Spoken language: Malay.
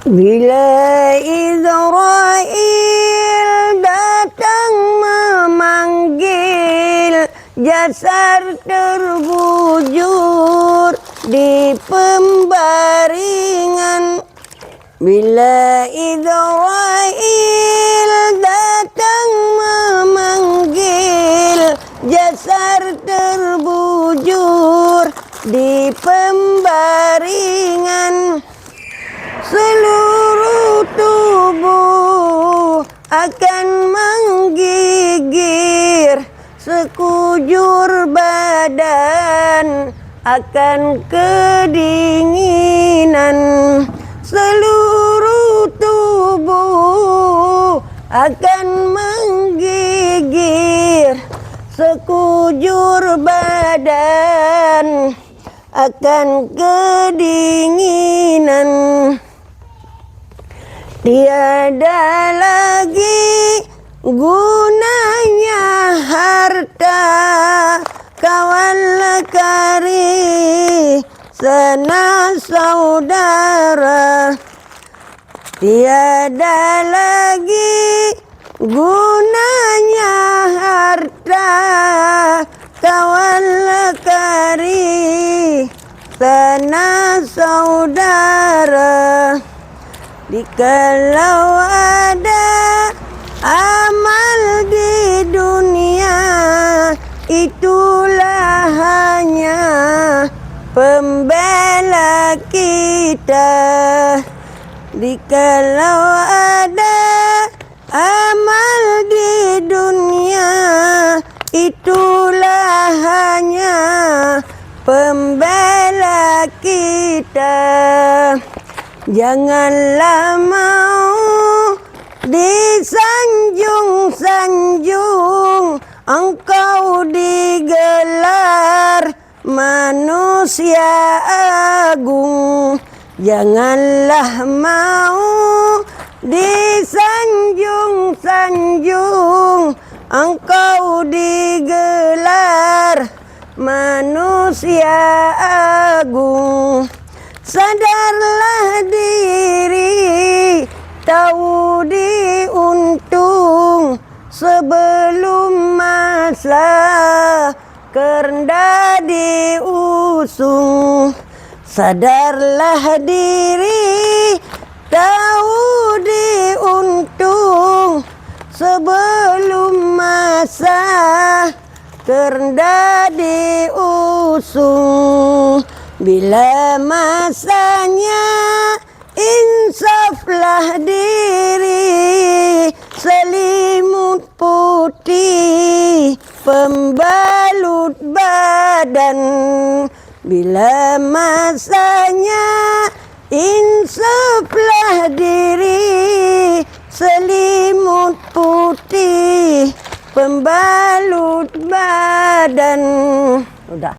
Bila Israel datang memanggil, jasar terbujur di pembaringan. Bila Israel datang memanggil, jasar terbujur di pembaringan. Seluruh tubuh akan menggigir, sekujur badan akan kedinginan. Seluruh tubuh akan menggigir, sekujur badan akan kedinginan. Tiada lagi gunanya harta, kawan lekari, sanak saudara. Tiada lagi gunanya harta, kawan lekari, sanak saudara. Dikalau ada amal di dunia, itulah hanya pembela kita. Dikalau ada amal di dunia, itulah hanya pembela kita. Janganlah mau disanjung-sanjung, engkau digelar manusia agung. Janganlah mau disanjung-sanjung, engkau digelar manusia agung. Sadarlah diri, tahu diuntung sebelum masa kerendah diusung. Sadarlah diri, tahu diuntung sebelum masa kerendah diusung. Bila masanya insaflah diri, selimut putih pembalut badan. Bila masanya insaflah diri, selimut putih pembalut badan. Udah.